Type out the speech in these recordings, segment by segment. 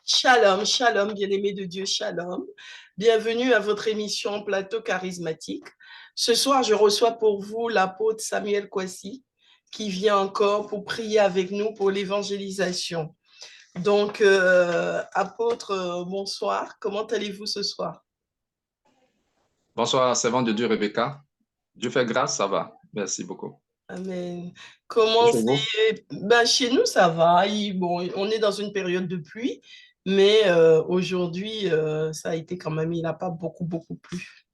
Shalom, shalom, bien-aimés de Dieu, shalom. Bienvenue à votre émission Plateau charismatique. Ce soir, je reçois pour vous l'apôtre Samuel Kwasi qui vient encore pour prier avec nous pour l'évangélisation. Donc, apôtre, bonsoir. Comment allez-vous ce soir? Bonsoir, servant de Dieu, Rebecca. Dieu fait grâce, ça va. Merci beaucoup. Amen. Et Comment chez vous? c'est? Ben, chez nous, ça va. Bon, on est dans une période de pluie, mais aujourd'hui, ça a été quand même, il n'a pas beaucoup plu.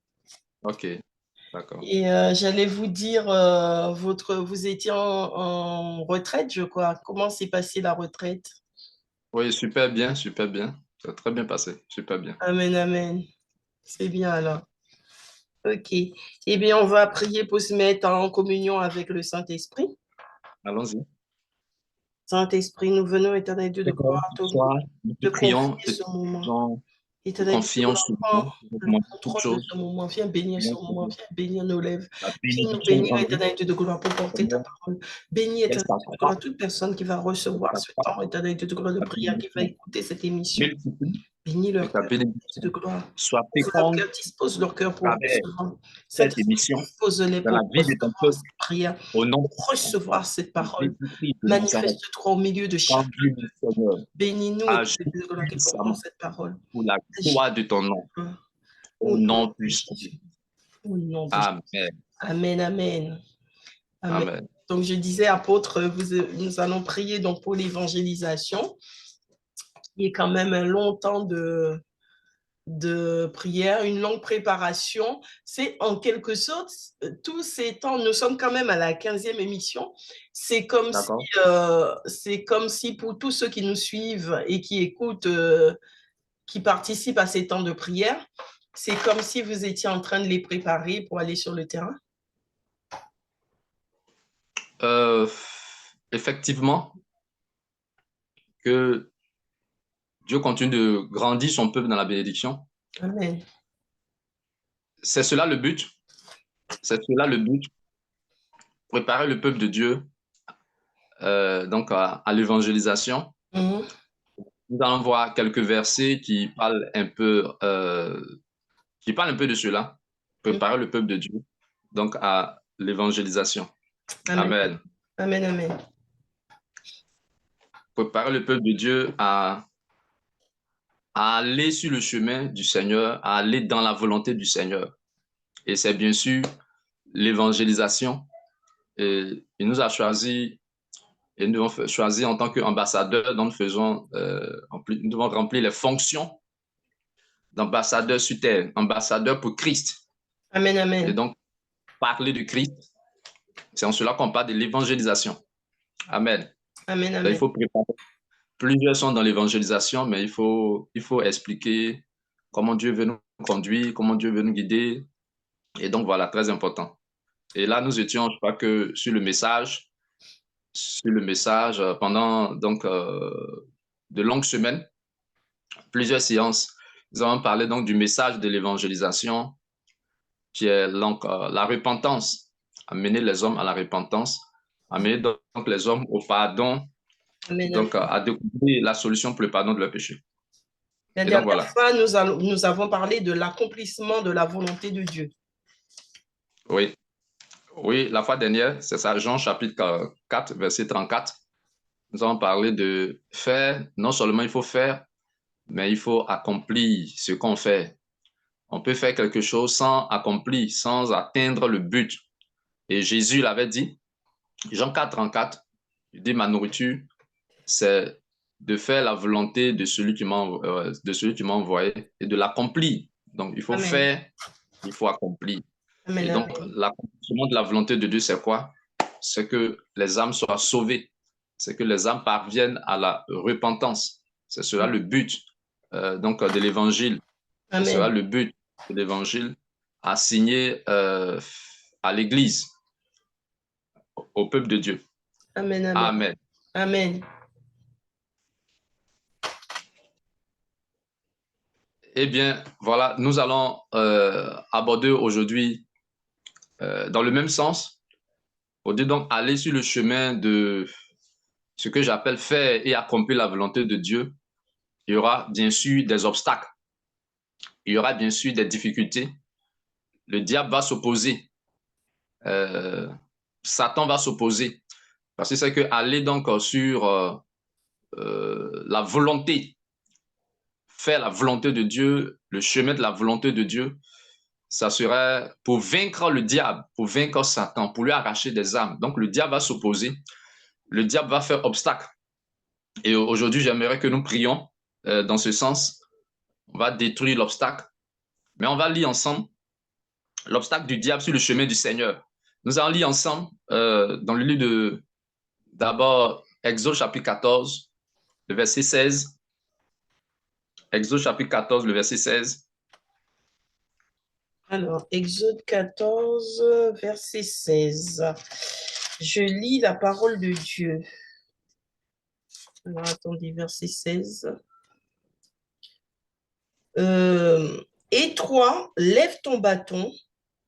Ok, d'accord. Et j'allais vous dire, vous étiez en retraite, je crois. Comment s'est passée la retraite? Oui, super bien, super bien. Ça a très bien passé, super bien. Amen, amen. C'est bien alors. Ok. Eh bien, on va prier pour se mettre en communion avec le Saint-Esprit. Allons-y. Saint-Esprit, nous venons, éternel Dieu de D'accord. gloire, Bonsoir. Nous te te prions confier et ce moment. nous Éternel Dieu de confions gloire, sur prends nous, nous le recommandons toutes contrôle de choses. ce moment. Viens bénir ce moment. Viens bénir nos lèvres. La Viens nous bénédiction bénir, en nous, éternel Dieu de gloire, pour porter ta Seigneur, parole. Bénis, qu'elle éternel Dieu de s'accroît, gloire, toute personne qui va qu'elle recevoir ce s'accroît, temps, éternel Dieu de gloire, de la prière, qui va bénédiction écouter cette émission. multiplie Bénis et leur ta cœur, Dieu de bénédiction gloire. soit Ouvre leur féconde cœur, dispose leur cœur à pour travers recevoir. cette Saint-Esprit, émission dispose-les dans la pour vie de ton recevoir peuple cette prière, au nom pour recevoir cette de parole. Jésus-Christ de Nazareth. Manifeste-toi au milieu de chacun. Conduis-nous, Seigneur, Bénis-nous, agis éternel Dieu de gloire, qui portons puissamment cette parole. pour la Agis, gloire de ton nom, au au nom nom de puissant de Jésus. Jésus. Au nom de Jésus. Amen. Amen, amen. Amen. Amen. Donc, je disais, apôtre, nous allons prier donc pour l'évangélisation, qui est quand même un long temps de prière, une longue préparation. C'est en quelque sorte, tous ces temps, nous sommes quand même à la 15e émission. D'accord. C'est comme si pour tous ceux qui nous suivent et qui écoutent, qui participent à ces temps de prière, c'est comme si vous étiez en train de les préparer pour aller sur le terrain. Euh, Effectivement, que Dieu continue de grandir son peuple dans la bénédiction. Amen. C'est cela le but. C'est cela le but. Préparer le peuple de Dieu donc à l'évangélisation. Mhm. Nous allons voir quelques versets qui parlent un peu de cela. Préparer le peuple de Dieu donc à l'évangélisation. Amen. Amen. Amen, amen. Préparer le peuple de Dieu à aller sur le chemin du Seigneur, à aller dans la volonté du Seigneur. Et c'est bien sûr l'évangélisation. Et il nous a choisi et nous avons choisi en tant qu'ambassadeurs, donc nous devons remplir les fonctions d'ambassadeurs sur terre, ambassadeurs pour Christ. Amen, Et amen. donc, parler de Christ, c'est en cela qu'on parle de l'évangélisation. Amen. Amen, Donc, il amen. faut préparer. Plusieurs sont dans l'évangélisation, mais il faut expliquer comment Dieu veut nous conduire, comment Dieu veut nous guider. Et donc, voilà, très important. Et là, nous étions, je crois que sur le message pendant donc de longues semaines, plusieurs séances. Nous avons parlé donc du message de l'évangélisation, qui est donc la repentance, amener les hommes à la repentance, amener donc les hommes au pardon, Amen, donc amen. à découvrir la solution pour le pardon de leurs péchés. La Et donc dernière voilà. fois, nous avons parlé de l'accomplissement de la volonté de Dieu. Oui, oui, la fois dernière, c'est ça, Jean chapitre 4, verset 34. Nous avons parlé de faire, non seulement il faut faire, mais il faut accomplir ce qu'on fait. On peut faire quelque chose sans accomplir, sans atteindre le but. Et Jésus l'avait dit, Jean 4, 34, il dit, ma nourriture, c'est de faire la volonté de celui qui m'a envoyé et de l'accomplir. Donc, il faut Amen. faire, il faut accomplir. Amen, Et donc, amen. l'accomplissement de la volonté de Dieu, c'est quoi? C'est que les âmes soient sauvées. C'est que les âmes parviennent à la repentance. C'est cela le but donc de l'évangile. C'est cela Amen. le but de l'évangile assigné à l'Église, au peuple de Dieu. Amen, amen. Amen. Amen. Eh bien, voilà, nous allons aborder aujourd'hui dans le même sens, on dit donc aller sur le chemin de ce que j'appelle faire et accomplir la volonté de Dieu. il y aura bien sûr des obstacles, il y aura bien sûr des difficultés. Le diable va s'opposer, Satan va s'opposer, parce que c'est qu'aller donc sur la volonté, faire la volonté de Dieu, le chemin de la volonté de Dieu, ça serait pour vaincre le diable, pour vaincre Satan, pour lui arracher des âmes. Donc le diable va s'opposer, le diable va faire obstacle. Et aujourd'hui, j'aimerais que nous prions dans ce sens. On va détruire l'obstacle, mais on va lire ensemble l'obstacle du diable sur le chemin du Seigneur. Nous allons lire ensemble dans le livre de, d'abord, Exode chapitre 14, le verset 16. Exode chapitre 14, le verset 16. Alors, Exode 14, verset 16. Je lis la parole de Dieu. Alors, attendez, verset 16. Et toi, lève ton bâton,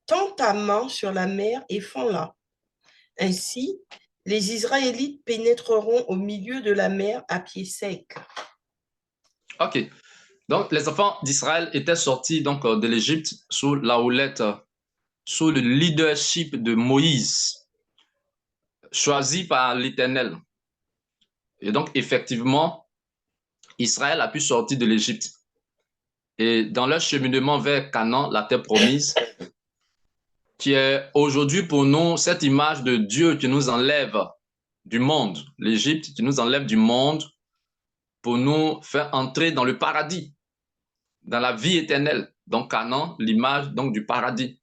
tends ta main sur la mer et fends-la. Ainsi, les Israélites pénétreront au milieu de la mer à pied sec. OK. Donc, les enfants d'Israël étaient sortis donc, de l'Égypte sous la houlette, sous le leadership de Moïse, choisi par l'Éternel. Et donc, effectivement, Israël a pu sortir de l'Égypte. Et dans leur cheminement vers Canaan, la terre promise, qui est aujourd'hui pour nous cette image de Dieu qui nous enlève du monde, l'Égypte qui nous enlève du monde pour nous faire entrer dans le paradis, dans la vie éternelle. Donc Canaan, l'image donc du paradis.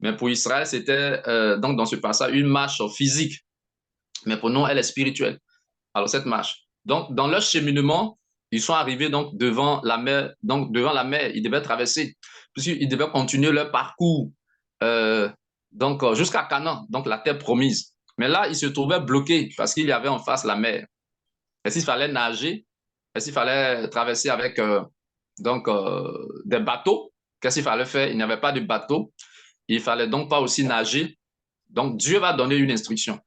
Mais pour Israël, c'était donc dans ce passage une marche physique. Mais pour nous, elle est spirituelle. Alors cette marche. Donc dans leur cheminement, ils sont arrivés donc devant la mer. Donc devant la mer, ils devaient traverser, puisqu'ils devaient continuer leur parcours jusqu'à Canaan, donc la terre promise. Mais là, ils se trouvaient bloqués parce qu'il y avait en face la mer. Est-ce qu'il fallait nager? Est-ce qu'il fallait traverser avec des bateaux? Qu'est-ce qu'il fallait faire? Il n'y avait pas de bateau. Il fallait donc pas aussi nager. Donc Dieu va donner une instruction.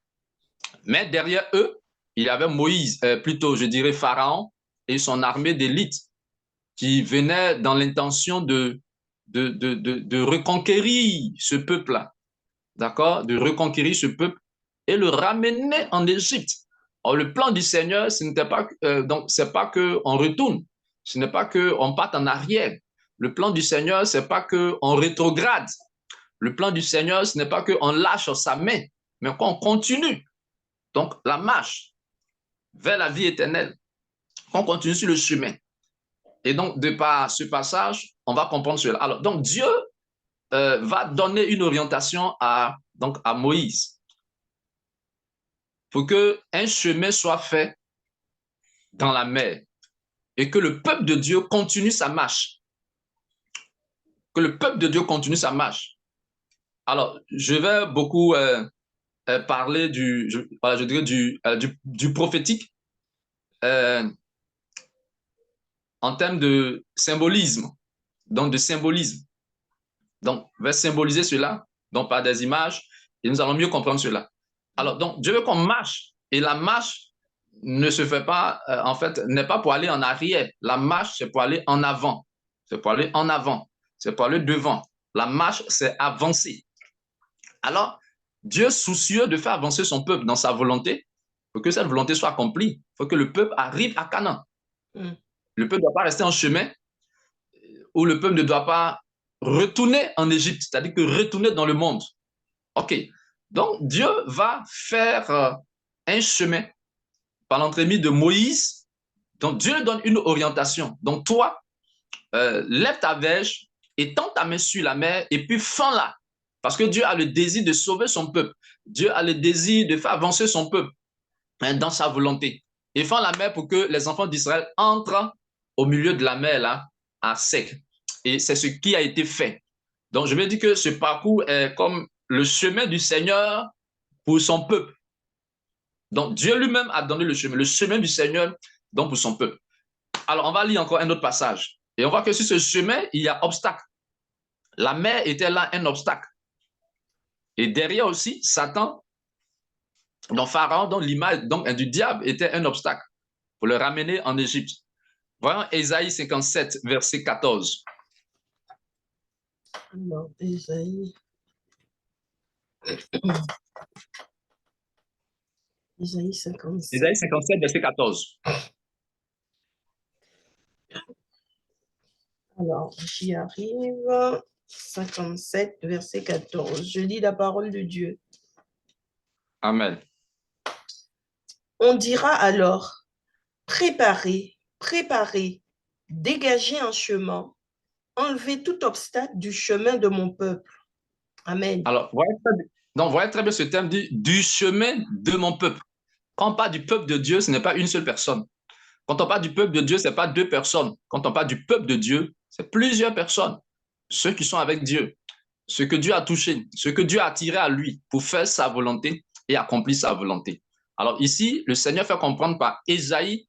Mais derrière eux, il y avait Moïse, plutôt je dirais Pharaon et son armée d'élite qui venaient dans l'intention de reconquérir ce peuple-là, d'accord? De reconquérir ce peuple et le ramener en Égypte. Or, le plan du Seigneur, ce n'était pas, donc, c'est pas qu'on retourne, ce n'est pas qu'on parte en arrière. Le plan du Seigneur, c'est pas qu'on rétrograde. Le plan du Seigneur, ce n'est pas qu'on lâche sa main, mais qu'on continue. Donc, la marche vers la vie éternelle, qu'on continue sur le chemin. Et donc, de par ce passage, on va comprendre cela. Alors, donc, Dieu va donner une orientation donc, à Moïse pour qu'un chemin soit fait dans la mer et que le peuple de Dieu continue sa marche. Que le peuple de Dieu continue sa marche. Alors, je vais beaucoup parler je dirais du prophétique en termes de symbolisme. Donc, de symbolisme. Donc, je vais symboliser cela donc par des images et nous allons mieux comprendre cela. Alors, donc, Dieu veut qu'on marche et la marche ne se fait pas, en fait, n'est pas pour aller en arrière. La marche, c'est pour aller en avant. C'est pour aller en avant. C'est pour aller devant. La marche, c'est avancer. Alors, Dieu, soucieux de faire avancer son peuple dans sa volonté, pour que cette volonté soit accomplie, il faut que le peuple arrive à Canaan. Le peuple ne doit pas rester en chemin, ou le peuple ne doit pas retourner en Égypte, c'est-à-dire que retourner dans le monde. OK. Donc, Dieu va faire un chemin par l'entremise de Moïse. Donc, Dieu lui donne une orientation. Donc, toi, lève ta verge et tends ta main sur la mer et puis fends-la. Parce que Dieu a le désir de sauver son peuple. Dieu a le désir de faire avancer son peuple dans sa volonté. Et fends la mer pour que les enfants d'Israël entrent au milieu de la mer, là, à sec. Et c'est ce qui a été fait. Donc, je me dis que ce parcours est comme le chemin du Seigneur pour son peuple. Donc, Dieu lui-même a donné le chemin du Seigneur donc pour son peuple. Alors, on va lire encore un autre passage. Et on voit que sur ce chemin, il y a obstacle. La mer était là un obstacle. Et derrière aussi, Satan, donc Pharaon, donc l'image du diable était un obstacle pour le ramener en Égypte. Voyons Ésaïe 57, verset 14. Alors, Ésaïe 57. Ésaïe 57, verset 14. Alors, j'y arrive. 57, verset 14. Je lis la parole de Dieu. Amen. On dira alors, préparez, préparez, dégagez un chemin, enlevez tout obstacle du chemin de mon peuple. Amen. Alors, voyez très bien ce terme dit du chemin de mon peuple. Quand on parle du peuple de Dieu, ce n'est pas une seule personne. Quand on parle du peuple de Dieu, ce n'est pas deux personnes. Quand on parle du peuple de Dieu, c'est plusieurs personnes. Ceux qui sont avec Dieu, ceux que Dieu a touchés, ceux que Dieu a attirés à lui pour faire sa volonté et accomplir sa volonté. Alors ici, le Seigneur fait comprendre par Ésaïe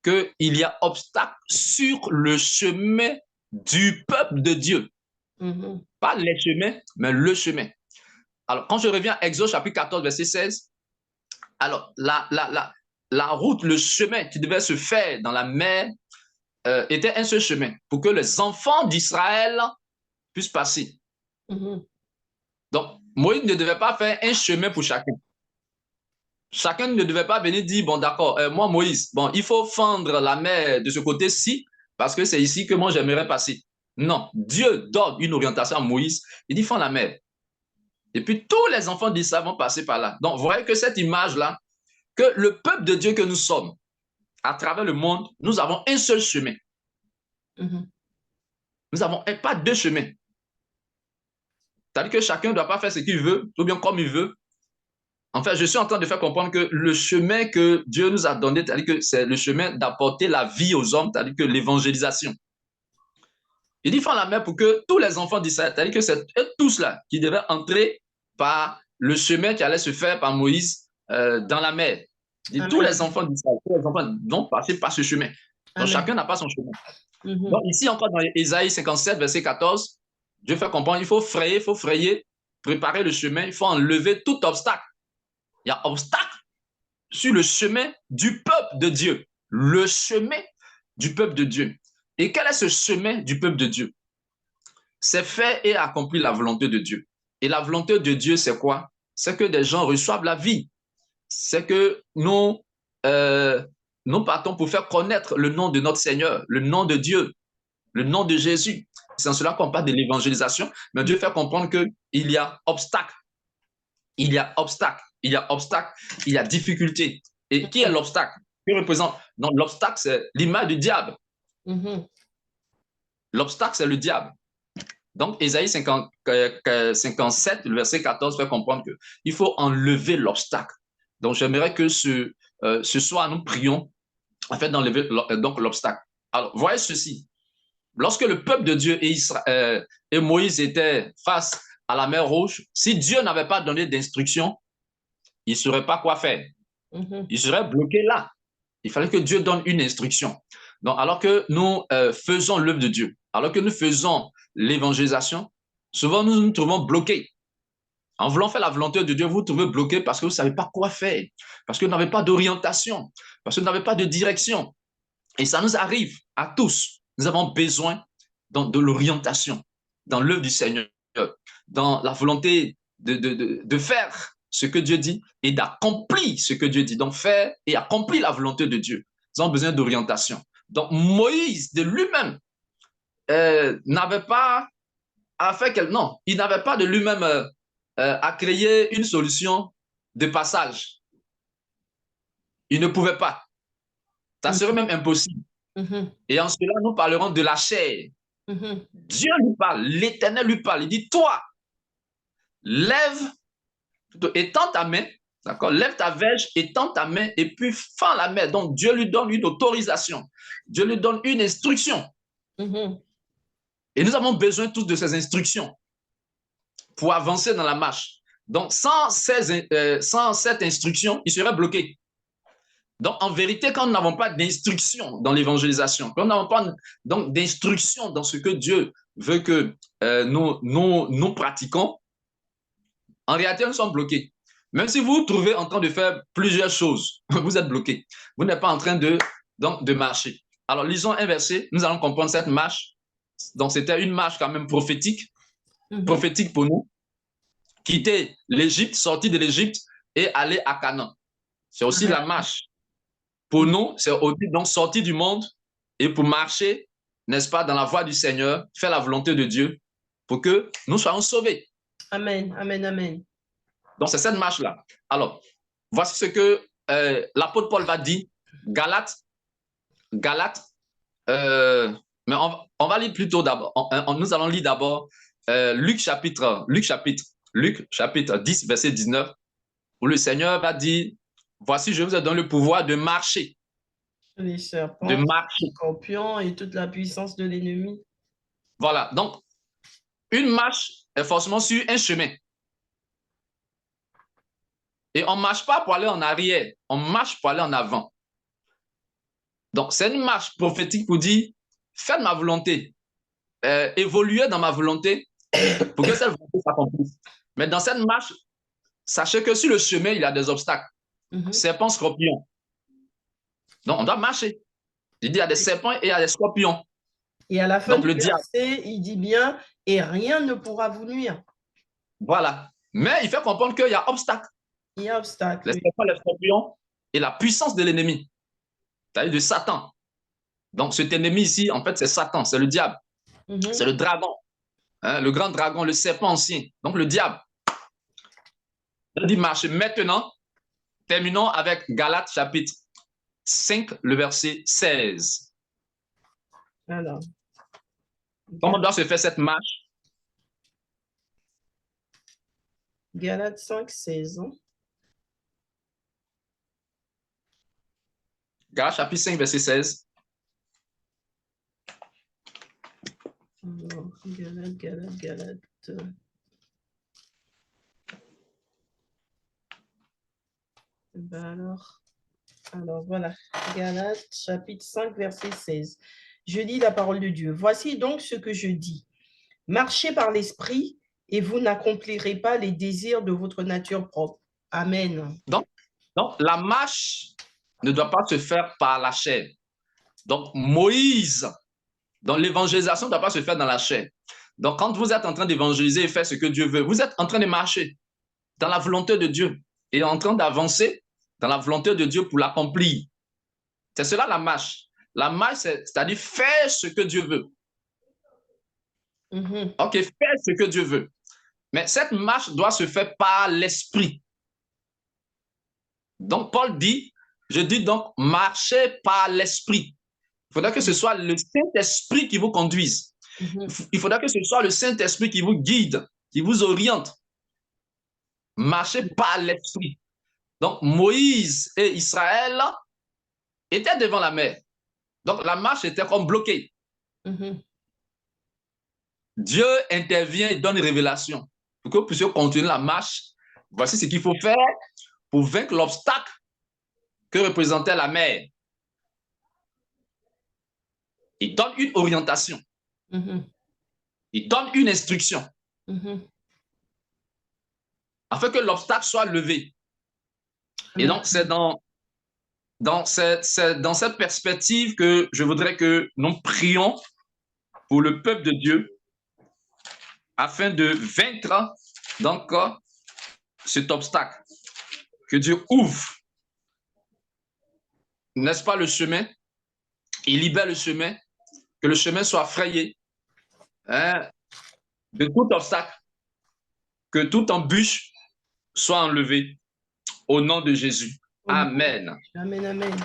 qu'il y a obstacle sur le chemin du peuple de Dieu. Pas les chemins, mais le chemin. Alors, quand je reviens à Exode chapitre 14, verset 16, alors la route, le chemin qui devait se faire dans la mer était un seul chemin pour que les enfants d'Israël puissent passer. Donc, Moïse ne devait pas faire un chemin pour chacun. Chacun ne devait pas venir dire, bon d'accord, moi Moïse, bon, il faut fendre la mer de ce côté-ci parce que c'est ici que moi j'aimerais passer. Non, Dieu donne une orientation à Moïse, il dit, fends la mer. Et puis tous les enfants d'Israël vont passer par là. Donc, vous voyez que cette image-là, que le peuple de Dieu que nous sommes, à travers le monde, nous avons un seul chemin. Nous n'avons pas deux chemins. C'est-à-dire que chacun ne doit pas faire ce qu'il veut, ou bien comme il veut. En fait, je suis en train de faire comprendre que le chemin que Dieu nous a donné, c'est-à-dire que c'est le chemin d'apporter la vie aux hommes, c'est-à-dire que l'évangélisation. Il dit, fends la mer pour que tous les enfants d'Israël, c'est-à-dire que c'est tous là qui devaient entrer par le chemin qui allait se faire par Moïse dans la mer. Il dit, tous les enfants d'Israël, tous les enfants vont passer par ce chemin. Donc, chacun n'a pas son chemin. Donc, ici, encore dans Ésaïe 57, verset 14, Dieu fait comprendre, il faut frayer, préparer le chemin, il faut enlever tout obstacle. Il y a obstacle sur le chemin du peuple de Dieu. Le chemin du peuple de Dieu. Et quel est ce chemin du peuple de Dieu? C'est faire et accomplir la volonté de Dieu. Et la volonté de Dieu, c'est quoi? C'est que des gens reçoivent la vie. C'est que nous partons pour faire connaître le nom de notre Seigneur, le nom de Dieu, le nom de Jésus. C'est en cela qu'on parle de l'évangélisation, mais Dieu fait comprendre qu'il y a obstacle. Il y a obstacle, il y a obstacle, il y a difficulté. Et qui est l'obstacle? Que représente? Donc, l'obstacle, c'est l'image du diable. L'obstacle, c'est le diable. Donc, Ésaïe 57, le verset 14, fait comprendre qu'il faut enlever l'obstacle. Donc, j'aimerais que ce soir, nous prions, en fait, d'enlever l'obstacle. Alors, voyez ceci. Lorsque le peuple de Dieu et Moïse étaient face à la mer Rouge, si Dieu n'avait pas donné d'instruction, il ne saurait pas quoi faire. Il serait bloqué là. Il fallait que Dieu donne une instruction. Donc, alors que nous faisons l'œuvre de Dieu, alors que nous faisons l'évangélisation, souvent nous nous trouvons bloqués. En voulant faire la volonté de Dieu, vous vous trouvez bloqué parce que vous ne savez pas quoi faire, parce que vous n'avez pas d'orientation, parce que vous n'avez pas de direction. Et ça nous arrive à tous. Nous avons besoin de l'orientation dans l'œuvre du Seigneur, dans la volonté de faire ce que Dieu dit et d'accomplir ce que Dieu dit. Donc, faire et accomplir la volonté de Dieu. Nous avons besoin d'orientation. Donc, Moïse de lui-même n'avait pas à faire quelque... Non, il n'avait pas de lui-même à créer une solution de passage. Il ne pouvait pas. Ça serait même impossible. Et en cela, nous parlerons de la chair. Dieu lui parle, l'Éternel lui parle. Il dit, toi, lève, étends ta main, d'accord, lève ta verge, étends ta main et puis fends la main. Donc, Dieu lui donne une autorisation. Dieu lui donne une instruction. Et nous avons besoin tous de ces instructions pour avancer dans la marche. Donc, sans cette instruction, il serait bloqué. Donc, en vérité, quand nous n'avons pas d'instruction dans l'évangélisation, quand nous n'avons pas d'instruction dans ce que Dieu veut que nous pratiquons, en réalité, nous sommes bloqués. Même si vous vous trouvez en train de faire plusieurs choses, vous êtes bloqué. Vous n'êtes pas en train de marcher. Alors, lisons un verset, nous allons comprendre cette marche. Donc, c'était une marche quand même prophétique, prophétique pour nous. Quitter l'Égypte, sortir de l'Égypte et aller à Canaan. C'est aussi la marche. Pour nous, c'est aussi donc sortir du monde et pour marcher, n'est-ce pas, dans la voie du Seigneur, faire la volonté de Dieu pour que nous soyons sauvés. Amen, amen, amen. Donc, c'est cette marche-là. Alors, voici ce que l'apôtre Paul va dire. Galates, mais on va lire plutôt d'abord. Nous allons lire d'abord Luc chapitre 10, verset 19, où le Seigneur va dire, voici, je vous ai donné le pouvoir de marcher. Les serpents, de marcher. les scorpions et toute la puissance de l'ennemi. Voilà, donc, une marche est forcément sur un chemin. Et on ne marche pas pour aller en arrière, on marche pour aller en avant. Donc, c'est une marche prophétique pour dire, faites ma volonté, évoluez dans ma volonté pour que cette volonté s'accomplisse. Mais dans cette marche, sachez que sur le chemin, il y a des obstacles. Serpents, scorpions. Donc, on doit marcher. Il dit, il y a des serpents et il y a des scorpions. Et à la fin du verset, il dit bien, et rien ne pourra vous nuire. Voilà. Mais il fait comprendre qu'il y a obstacle. Il y a obstacle. Les serpents, les scorpions et la puissance de l'ennemi. C'est-à-dire de Satan. Donc, cet ennemi ici, en fait, c'est Satan, c'est le diable. C'est le dragon. Hein, le grand dragon, le serpent ancien. Donc, le diable. Il dit marcher. Maintenant, terminons avec Galates chapitre 5, le verset 16. Alors. Comment doit se faire cette marche? Galates 5, 16. Galates chapitre 5, verset 16. Alors, Galates. Ben alors voilà, Galates chapitre 5, verset 16. Je lis la parole de Dieu. Voici donc ce que je dis. Marchez par l'esprit et vous n'accomplirez pas les désirs de votre nature propre. Amen. Donc la marche ne doit pas se faire par la chair. Donc, Moïse, dans l'évangélisation, ne doit pas se faire dans la chair. Donc, quand vous êtes en train d'évangéliser et faire ce que Dieu veut, vous êtes en train de marcher dans la volonté de Dieu et en train d'avancer dans la volonté de Dieu pour l'accomplir. C'est cela la marche. La marche, c'est-à-dire faire ce que Dieu veut. OK, faire ce que Dieu veut. Mais cette marche doit se faire par l'esprit. Donc, Paul dit, je dis donc, marchez par l'esprit. Il faudra que ce soit le Saint-Esprit qui vous conduise. Il faudra que ce soit le Saint-Esprit qui vous guide, qui vous oriente. Marchez par l'esprit. Donc, Moïse et Israël étaient devant la mer. Donc, la marche était comme bloquée. Dieu intervient et donne une révélation. Pour que vous puissiez continuer la marche, voici ce qu'il faut faire pour vaincre l'obstacle que représentait la mer. Il donne une orientation. Il donne une instruction. Afin que l'obstacle soit levé. Et donc, c'est dans cette perspective que je voudrais que nous prions pour le peuple de Dieu afin de vaincre donc cet obstacle. Que Dieu ouvre, n'est-ce pas, le chemin. Il libère le chemin, que le chemin soit frayé de tout obstacle, que toute embûche soit enlevée au nom de Jésus. Amen. Amen, amen.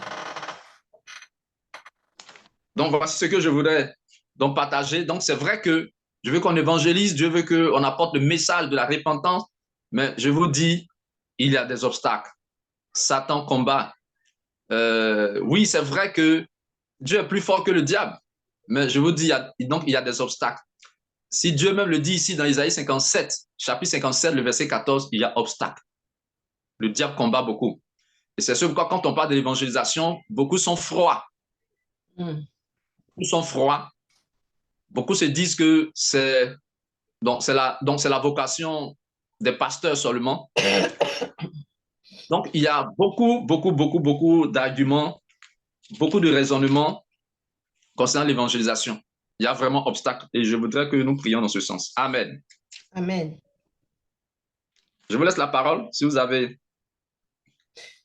Donc, voici ce que je voudrais donc partager. Donc, c'est vrai que je veux qu'on évangélise, Dieu veut qu'on apporte le message de la repentance, mais je vous dis, il y a des obstacles. Satan combat. Oui, c'est vrai que Dieu est plus fort que le diable, mais je vous dis, donc il y a des obstacles. Si Dieu même le dit ici dans Isaïe 57, chapitre 57, le verset 14, il y a obstacle. Le diable combat beaucoup. Et c'est sûr que quand on parle de l'évangélisation, beaucoup sont froids. Beaucoup sont froids. Beaucoup se disent que c'est la vocation des pasteurs seulement. Donc, il y a beaucoup d'arguments, beaucoup de raisonnements concernant l'évangélisation. Il y a vraiment obstacle et je voudrais que nous prions dans ce sens. Amen. Amen. Je vous laisse la parole si vous avez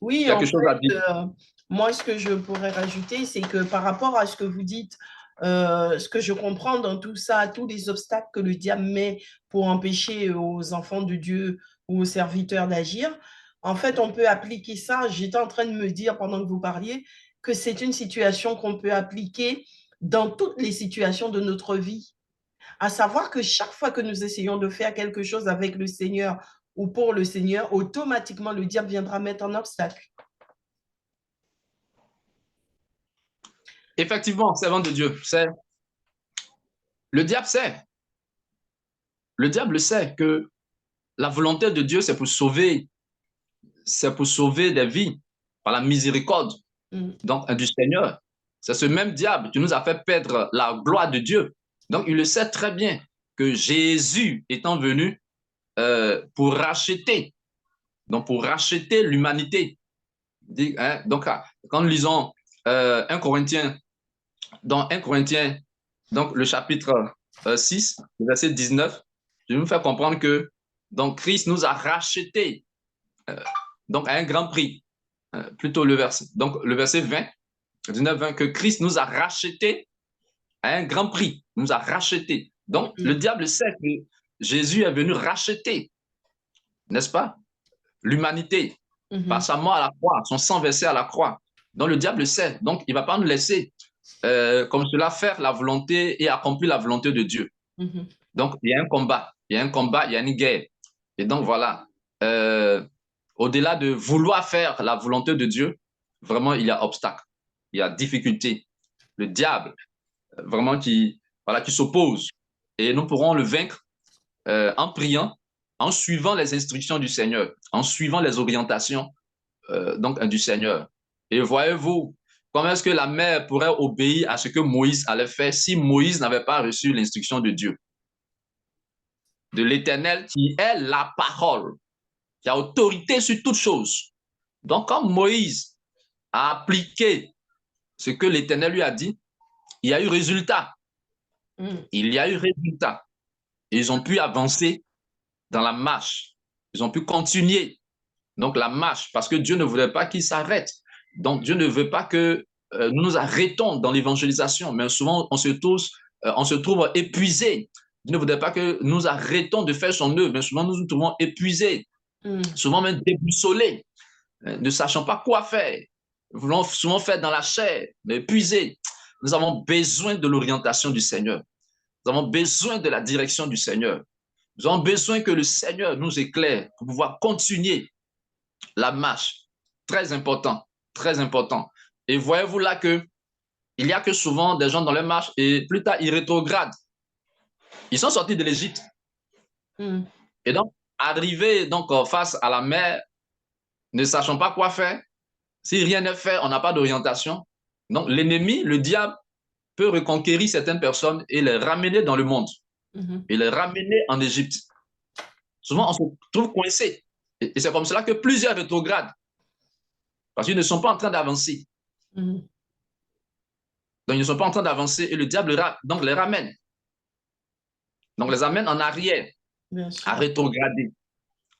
Oui, quelque chose à dire. Moi, ce que je pourrais rajouter, c'est que par rapport à ce que vous dites, ce que je comprends dans tout ça, tous les obstacles que le diable met pour empêcher aux enfants de Dieu ou aux serviteurs d'agir, en fait, on peut appliquer ça. J'étais en train de me dire pendant que vous parliez que c'est une situation qu'on peut appliquer dans toutes les situations de notre vie. À savoir que chaque fois que nous essayons de faire quelque chose avec le Seigneur ou pour le Seigneur, automatiquement, le diable viendra mettre un obstacle. Effectivement, servant de Dieu, le diable sait. Le diable sait que la volonté de Dieu, c'est pour sauver des vies par la miséricorde donc, du Seigneur. C'est ce même diable qui nous a fait perdre la gloire de Dieu. Donc, il le sait très bien que Jésus étant venu pour racheter l'humanité. Donc, quand nous lisons 1 Corinthiens, dans 1 Corinthiens, donc le chapitre 6, le verset 19, je vais vous faire comprendre que donc, Christ nous a rachetés donc, à un grand prix. Plutôt le verset. Donc, le verset 20, 19-20, que Christ nous a rachetés à un grand prix, nous a rachetés. Donc, le diable sait que Jésus est venu racheter, n'est-ce pas, l'humanité par sa mort à la croix, son sang versé à la croix. Donc, le diable sait. Donc, il ne va pas nous laisser comme cela faire la volonté et accomplir la volonté de Dieu. Donc, il y a un combat, il y a une guerre. Et donc, voilà, au-delà de vouloir faire la volonté de Dieu, vraiment, il y a obstacle, il y a difficulté. Le diable, vraiment, qui s'oppose. Et nous pourrons le vaincre en priant, en suivant les instructions du Seigneur, en suivant les orientations donc, du Seigneur. Et voyez-vous, comment est-ce que la mer pourrait obéir à ce que Moïse allait faire si Moïse n'avait pas reçu l'instruction de Dieu, de l'Éternel qui est la parole, qui a autorité sur toutes choses. Donc, quand Moïse a appliqué ce que l'Éternel lui a dit, il y a eu résultat. Il y a eu résultat. Ils ont pu avancer dans la marche. Ils ont pu continuer donc la marche parce que Dieu ne voulait pas qu'ils s'arrêtent. Donc, Dieu ne veut pas que nous nous arrêtons dans l'évangélisation, mais souvent, on se trouve épuisés. Dieu ne voudrait pas que nous arrêtons de faire son œuvre, mais souvent, nous nous trouvons épuisés, souvent même déboussolés, ne sachant pas quoi faire. Nous voulons souvent faire dans la chair, mais épuisés. Nous avons besoin de l'orientation du Seigneur. Nous avons besoin de la direction du Seigneur. Nous avons besoin que le Seigneur nous éclaire pour pouvoir continuer la marche. Très important, très important. Et voyez-vous là qu'il n'y a que souvent des gens dans leur marche et plus tard, ils rétrogradent. Ils sont sortis de l'Égypte. Et donc, arrivés donc, face à la mer, ne sachant pas quoi faire, si rien n'est fait, on n'a pas d'orientation. Donc, l'ennemi, le diable, peut reconquérir certaines personnes et les ramener dans le monde, et les ramener en Égypte. Souvent, on se trouve coincé. Et c'est comme cela que plusieurs rétrogradent, parce qu'ils ne sont pas en train d'avancer. Donc, ils ne sont pas en train d'avancer et le diable donc, les ramène. Donc, les amène en arrière, à rétrograder,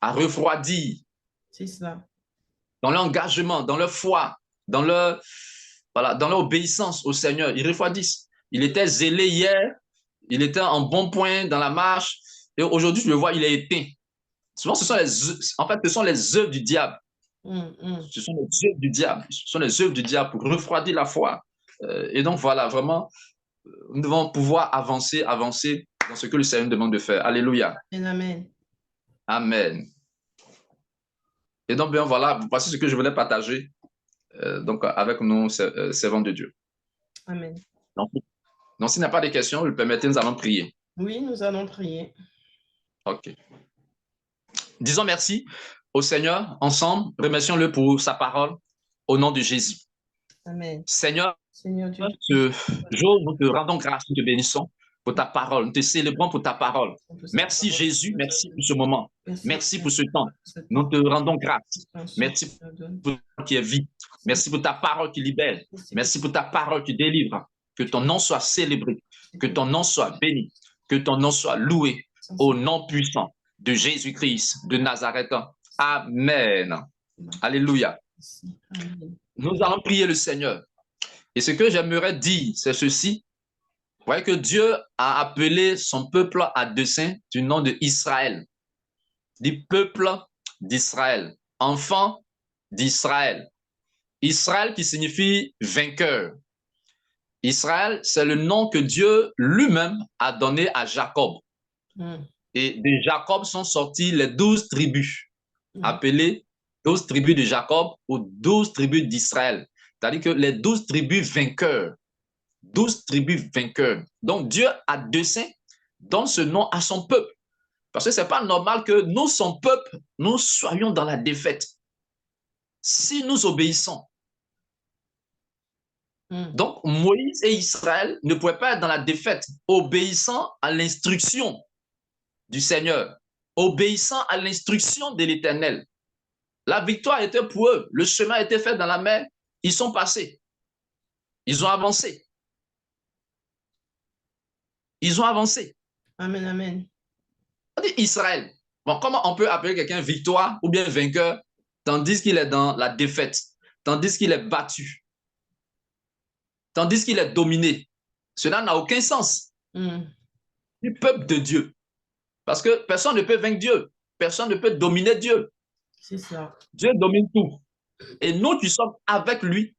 à refroidir. C'est ça. Dans l'engagement, dans leur foi, dans leur obéissance au Seigneur. Ils refroidissent. Il était zélé hier, il était en bon point dans la marche, et aujourd'hui, je le vois, il est éteint. Souvent, ce sont les œuvres du diable. Ce sont les œuvres du diable. Ce sont les œuvres du diable pour refroidir la foi. Et donc, voilà, vraiment, nous devons pouvoir avancer dans ce que le Seigneur nous demande de faire. Alléluia. Amen. Amen. Et donc, bien, voilà, voici ce que je voulais partager donc, avec nos servants de Dieu. Amen. Donc, s'il n'y a pas de questions, vous le permettez, nous allons prier. Oui, nous allons prier. OK. Disons merci au Seigneur ensemble. Remercions-le pour sa parole au nom de Jésus. Amen. Seigneur, Dieu, ce jour, nous te rendons grâce, nous te bénissons pour ta parole. Nous te célébrons pour ta parole. Merci Jésus, merci pour ce moment. Merci pour ce temps. Nous te rendons grâce. Merci pour ta parole qui est vie. Merci pour ta parole qui libère. Merci pour ta parole qui délivre. Que ton nom soit célébré, que ton nom soit béni, que ton nom soit loué au nom puissant de Jésus-Christ de Nazareth. Amen. Alléluia. Nous allons prier le Seigneur. Et ce que j'aimerais dire, c'est ceci. Vous voyez que Dieu a appelé son peuple à dessein du nom de Israël, du peuple d'Israël, enfant d'Israël. Israël qui signifie vainqueur. Israël, c'est le nom que Dieu lui-même a donné à Jacob. Et de Jacob sont sorties les 12 tribus, appelées 12 tribus de Jacob ou 12 tribus d'Israël. C'est-à-dire que les 12 tribus vainqueurs. 12 tribus vainqueurs. Donc Dieu a dessein donne ce nom à son peuple. Parce que ce n'est pas normal que nous, son peuple, nous soyons dans la défaite. Si nous obéissons. Donc Moïse et Israël ne pouvaient pas être dans la défaite, obéissant à l'instruction du Seigneur, obéissant à l'instruction de l'Éternel. La victoire était pour eux. Le chemin était fait dans la mer. Ils sont passés. Ils ont avancé. Ils ont avancé. Amen, amen. On dit Israël. Bon, comment on peut appeler quelqu'un victoire ou bien vainqueur tandis qu'il est dans la défaite, tandis qu'il est battu, tandis qu'il est dominé? Cela n'a aucun sens. Du peuple de Dieu. Parce que personne ne peut vaincre Dieu. Personne ne peut dominer Dieu. C'est ça. Dieu domine tout. Et nous qui sommes avec lui,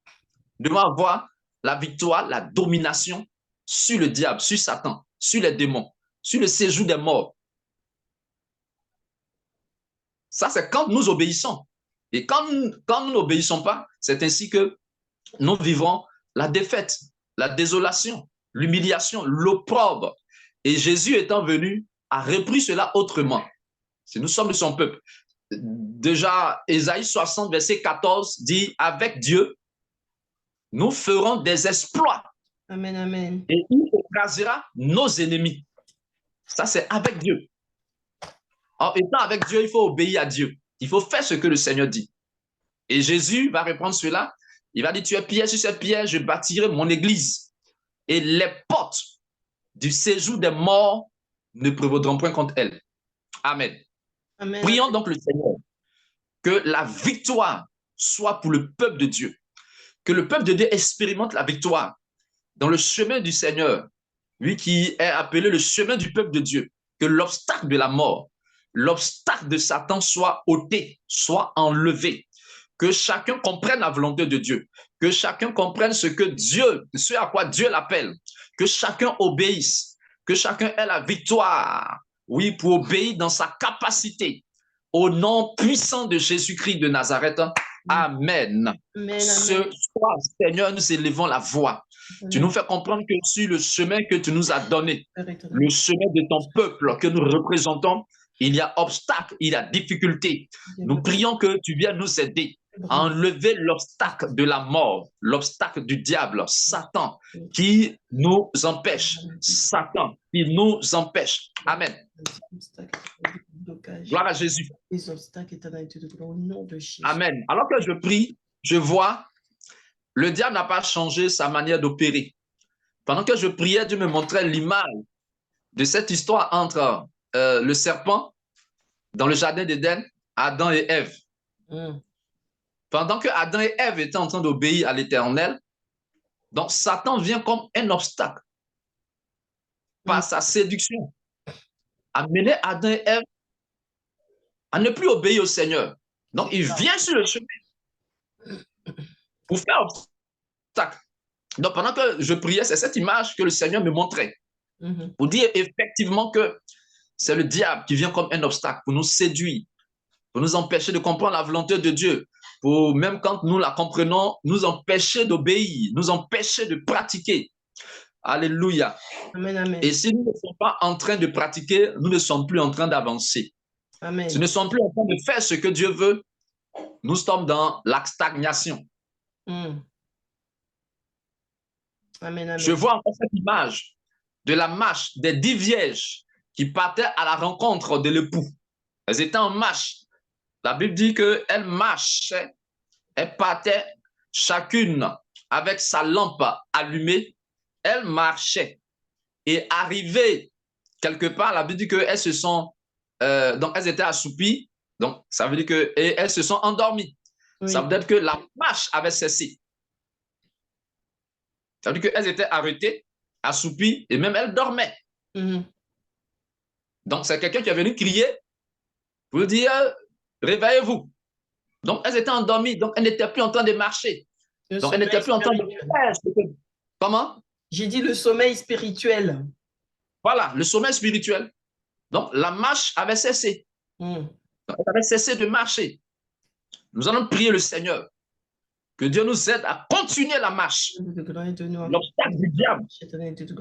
devons avoir la victoire, la domination sur le diable, sur Satan, sur les démons, sur le séjour des morts. Ça, c'est quand nous obéissons. Et quand nous n'obéissons pas, c'est ainsi que nous vivons la défaite, la désolation, l'humiliation, l'opprobre. Et Jésus étant venu, a repris cela autrement. Si nous sommes de son peuple. Déjà, Ésaïe 60, verset 14 dit, avec Dieu, nous ferons des exploits. Amen, amen. Et il écrasera nos ennemis. Ça, c'est avec Dieu. En étant avec Dieu, il faut obéir à Dieu. Il faut faire ce que le Seigneur dit. Et Jésus va répondre cela. Il va dire, tu es pierre sur cette pierre, je bâtirai mon église. Et les portes du séjour des morts ne prévaudront point contre elle. Amen. Amen. Prions donc le Seigneur que la victoire soit pour le peuple de Dieu. Que le peuple de Dieu expérimente la victoire dans le chemin du Seigneur, lui qui est appelé le chemin du peuple de Dieu. Que l'obstacle de la mort, l'obstacle de Satan soit ôté, soit enlevé. Que chacun comprenne la volonté de Dieu. Que chacun comprenne ce que Dieu, ce à quoi Dieu l'appelle. Que chacun obéisse. Que chacun ait la victoire. Oui, pour obéir dans sa capacité. Au nom puissant de Jésus-Christ de Nazareth. Amen. Amen. Ce soir, Seigneur, nous élevons la voix. Tu nous fais comprendre que sur le chemin que tu nous as donné, le chemin de ton peuple que nous représentons, il y a obstacle, il y a difficulté. Nous prions que tu viennes nous aider à enlever l'obstacle de la mort, l'obstacle du diable, Satan, qui nous empêche. Satan, qui nous empêche. Amen. Gloire à Jésus. Amen. Alors que je prie, je vois, le diable n'a pas changé sa manière d'opérer. Pendant que je priais, Dieu me montrait l'image de cette histoire entre le serpent dans le jardin d'Éden, Adam et Ève. Pendant que Adam et Ève étaient en train d'obéir à l'Éternel, donc Satan vient comme un obstacle par sa séduction, à mener Adam et Ève à ne plus obéir au Seigneur. Donc il vient sur le chemin pour faire obstacle. Donc pendant que je priais, c'est cette image que le Seigneur me montrait pour dire effectivement que c'est le diable qui vient comme un obstacle pour nous séduire, pour nous empêcher de comprendre la volonté de Dieu, pour même quand nous la comprenons, nous empêcher d'obéir, nous empêcher de pratiquer. Alléluia. Amen, amen. Et si nous ne sommes pas en train de pratiquer, nous ne sommes plus en train d'avancer. Amen. Si nous ne sommes plus en train de faire ce que Dieu veut, nous sommes dans la stagnation. Amen, amen. Je vois encore cette image de la marche des 10 vierges qui partaient à la rencontre de l'époux. Elles étaient en marche. La Bible dit qu'elles marchaient, elles partaient chacune avec sa lampe allumée. elles marchaient et arrivaient quelque part, la Bible dit qu'elles se sont, donc elles étaient assoupies, donc ça veut dire et elles se sont endormies. Oui. Ça veut dire que la marche avait cessé. Ça veut dire qu'elles étaient arrêtées, assoupies, et même elles dormaient. Donc c'est quelqu'un qui est venu crier pour dire, réveillez-vous. Donc elles étaient endormies, donc elles n'étaient plus en train de marcher. Donc elles n'étaient plus en train de faire. Comment? J'ai dit le sommeil spirituel. Voilà, le sommeil spirituel. Donc, la marche avait cessé. Donc, elle avait cessé de marcher. Nous allons prier le Seigneur. Que Dieu nous aide à continuer la marche. L'obstacle du diable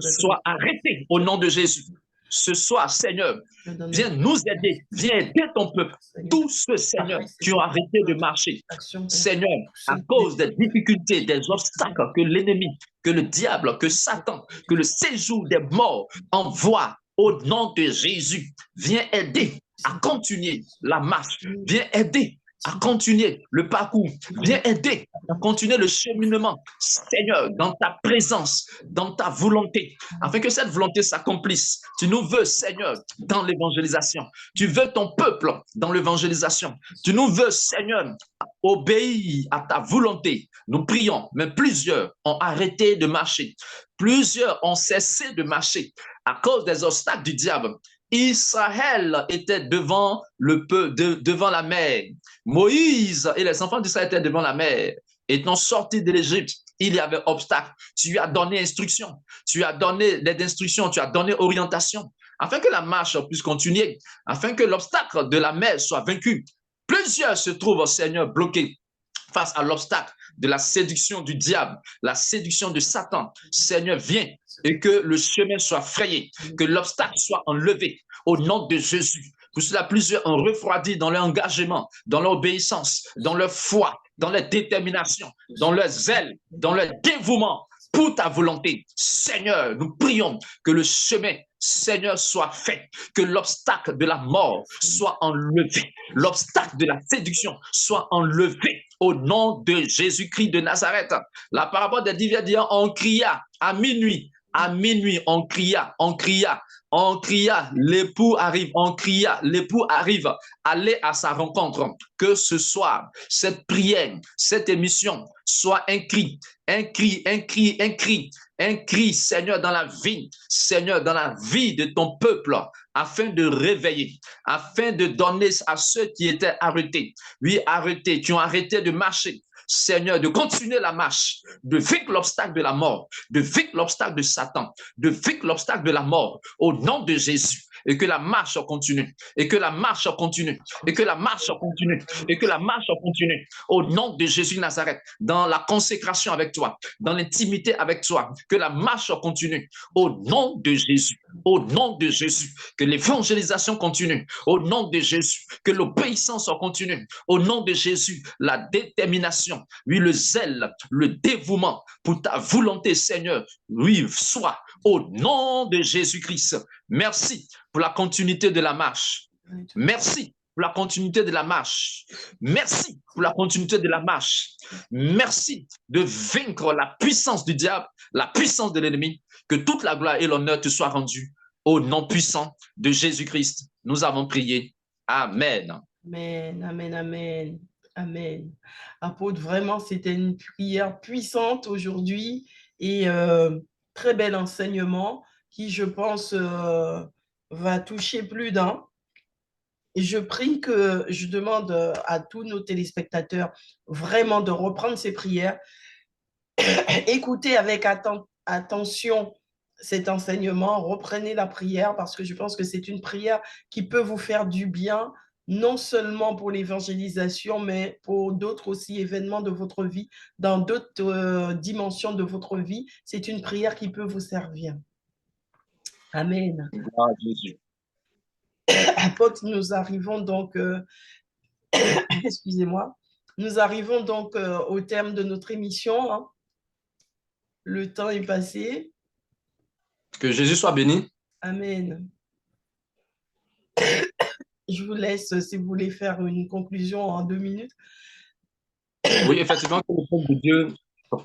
soit arrêté au nom de Jésus. Ce soir, Seigneur, viens nous aider. Viens aider ton peuple. Tous ceux, Seigneur, qui ont arrêté de marcher. Seigneur, à cause des difficultés, des obstacles que l'ennemi, que le diable, que Satan, que le séjour des morts envoie au nom de Jésus, viens aider à continuer la marche. Viens aider à continuer le parcours. Viens aider à continuer le cheminement, Seigneur, dans ta présence, dans ta volonté, afin que cette volonté s'accomplisse. Tu nous veux, Seigneur, dans l'évangélisation. Tu veux ton peuple dans l'évangélisation. Tu nous veux, Seigneur, obéir à ta volonté. Nous prions, mais plusieurs ont arrêté de marcher. Plusieurs ont cessé de marcher à cause des obstacles du diable. Israël était devant devant la mer. Moïse et les enfants d'Israël étaient devant la mer. Étant sortis de l'Égypte, il y avait obstacle. Tu as donné instruction, tu as donné des instructions, tu as donné orientation, afin que la marche puisse continuer, afin que l'obstacle de la mer soit vaincu. Plusieurs se trouvent, Seigneur, bloqués face à l'obstacle de la séduction du diable, la séduction de Satan. Seigneur, viens et que le chemin soit frayé, que l'obstacle soit enlevé au nom de Jésus. Pour cela, plusieurs ont refroidi dans leur engagement, dans leur obéissance, dans leur foi, dans leur détermination, dans leur zèle, dans leur dévouement pour ta volonté. Seigneur, nous prions que le chemin, Seigneur, soit fait, que l'obstacle de la mort soit enlevé, l'obstacle de la séduction soit enlevé au nom de Jésus-Christ de Nazareth. La parabole des divers diants, on cria à minuit, on cria, l'époux arrive, allez à sa rencontre. Que ce soir, cette prière, cette émission soit un cri, Seigneur, dans la vie de ton peuple, afin de réveiller, afin de donner à ceux qui étaient arrêtés, qui ont arrêté de marcher, Seigneur, de continuer la marche, de vaincre l'obstacle de la mort, de vaincre l'obstacle de Satan, de vaincre l'obstacle de la mort, au nom de Jésus. Et que la marche continue, et que la marche continue, et que la marche continue, et que la marche continue, au nom de Jésus de Nazareth, dans la consécration avec toi, dans l'intimité avec toi, que la marche continue, au nom de Jésus, au nom de Jésus, que l'évangélisation continue, au nom de Jésus, que l'obéissance continue, au nom de Jésus, la détermination, oui, le zèle, le dévouement pour ta volonté, Seigneur, oui, soit au nom de Jésus-Christ. Merci pour la continuité de la marche. Merci pour la continuité de la marche. Merci pour la continuité de la marche. Merci de vaincre la puissance du diable, la puissance de l'ennemi. Que toute la gloire et l'honneur te soient rendus au nom puissant de Jésus-Christ. Nous avons prié. Amen. Amen, amen, amen, amen. Apôtre, vraiment, c'était une prière puissante aujourd'hui et très bel enseignement qui, je pense, va toucher plus d'un. Et je prie que je demande à tous nos téléspectateurs vraiment de reprendre ces prières, écoutez avec attention cet enseignement, reprenez la prière parce que je pense que c'est une prière qui peut vous faire du bien, non seulement pour l'évangélisation, mais pour d'autres aussi événements de votre vie, dans d'autres dimensions de votre vie. C'est une prière qui peut vous servir. Amen. Gloire à Jésus. Apôtre, nous arrivons donc, excusez-moi, nous arrivons donc au terme de notre émission. Hein. Le temps est passé. Que Jésus soit béni. Amen. Je vous laisse, si vous voulez faire une conclusion en 2 minutes. Oui, effectivement, que le peuple de Dieu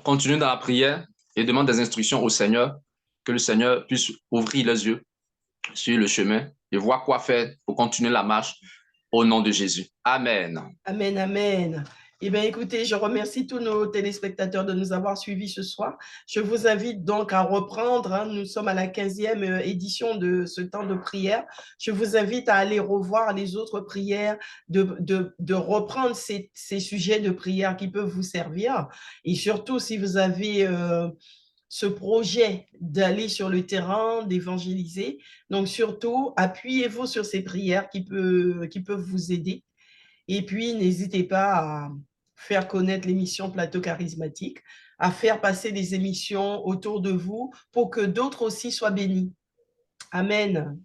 continue dans la prière et demande des instructions au Seigneur que le Seigneur puisse ouvrir les yeux sur le chemin et voir quoi faire pour continuer la marche au nom de Jésus. Amen. Amen, amen. Eh bien, écoutez, je remercie tous nos téléspectateurs de nous avoir suivis ce soir. Je vous invite donc à reprendre. Hein, nous sommes à la 15e édition de ce temps de prière. Je vous invite à aller revoir les autres prières, de reprendre ces sujets de prière qui peuvent vous servir. Et surtout, si vous avez ce projet d'aller sur le terrain, d'évangéliser, donc surtout, appuyez-vous sur ces prières qui peuvent vous aider. Et puis, n'hésitez pas à faire connaître l'émission Plateau Charismatique, à faire passer des émissions autour de vous pour que d'autres aussi soient bénis. Amen.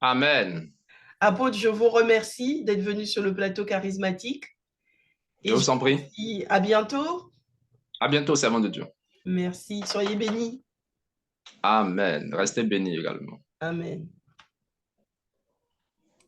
Amen. Apôtre, je vous remercie d'être venu sur le Plateau Charismatique. Je Et je vous en vous prie. dis à bientôt. À bientôt, servant de Dieu. Merci. Soyez bénis. Amen. Restez bénis également. Amen.